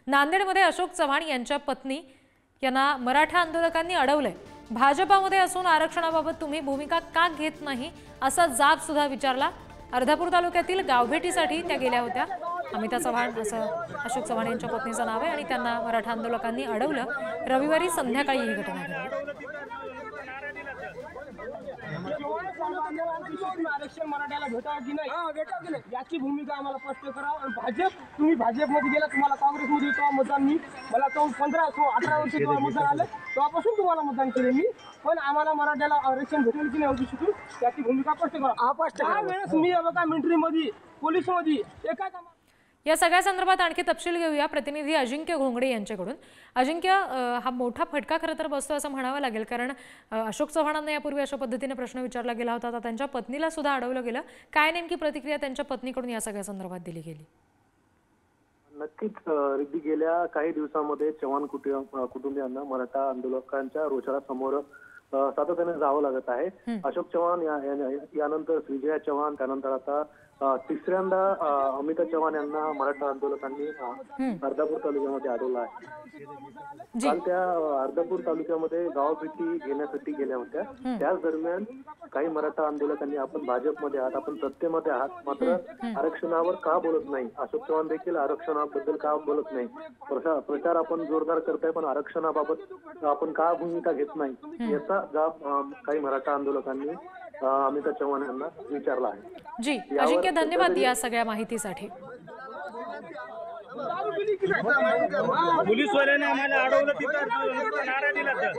नांदेडमध्ये अशोक चव्हाण यांच्या पत्नी यांना मराठा आंदोलकांनी अडवलंय। भाजपामध्ये असून आरक्षणाबाबत तुम्ही भूमिका का घेत नाही असा जाब सुद्धा विचारला। अर्धापूर तालुक्यातील गावभेटीसाठी त्या गेल्या होत्या। अमिता चव्हाण असं अशोक चव्हाण यांच्या पत्नीचं नाव आहे आणि त्यांना मराठा आंदोलकांनी अडवलं। रविवारी संध्याकाळी ही घटना घडली। आरक्षण मराठ्याला भेटावं की नाही याची भूमिका आम्हाला स्पष्ट करा। भाजप तुम्ही भाजपमध्ये गेला, तुम्हाला काँग्रेसमध्ये तेव्हा मतदान मी मला तो 18 वर्ष तेव्हा मतदान आलं, तेव्हापासून तुम्हाला मतदान केले मी। पण आम्हाला मराठ्याला आरक्षण भेटेल की नाही ओबीसीतून त्याची भूमिका स्पष्ट करा। वेळेस मी बघा मिलिटरीमध्ये पोलीसमध्ये एका या सगळ्या संदर्भात आणखी तपशील घेऊया प्रतिनिधी अजिंक्य घोंगडे यांच्याकडून। अजिंक्य, हा मोठा फटका खरं तर बसतो असं म्हणावं लागेल, कारण अशोक चव्हाणांना यापूर्वी अशा पद्धतीने प्रश्न विचारला गेला होता, त्यांच्या पत्नीला सुद्धा अडवलं गेलं। काय नेमकी प्रतिक्रिया त्यांच्या पत्नीकडून या सगळ्या संदर्भात दिली गेली? नक्कीच रिद्धी, गेल्या काही दिवसांमध्ये चव्हाण कुटुंबियांना मराठा आंदोलकांच्या रोषाला समोर सातत्याने जावं लागत आहे। अशोक चव्हाण यानंतर श्रीजया चव्हाण, त्यानंतर आता तिसऱ्यांदा अमिता चव्हाण यांना मराठा आंदोलकांनी अर्धापूर तालुक्यामध्ये अडवलं आहे। काल त्या अर्धापूर तालुक्यामध्ये गावभेटी घेण्यासाठी गेल्या होत्या। त्याच दरम्यान काही मराठा आंदोलकांनी आपण भाजपमध्ये आहात, आपण सत्तेमध्ये आहात, मात्र आरक्षणावर का बोलत नाही, अशोक चव्हाण देखील आरक्षणाबद्दल का बोलत नाही, प्रचार आपण जोरदार करताय पण आरक्षणाबाबत आपण का भूमिका घेत नाही, याचा जाब काही मराठा आंदोलकांनी अमिता चव्हाण यांना विचारला आहे। जी अजिंक्य, धन्यवाद या सगळ्या माहितीसाठी। पोलीसवाल्याने आम्हाला अडवलं, तिथं नारा दिला तर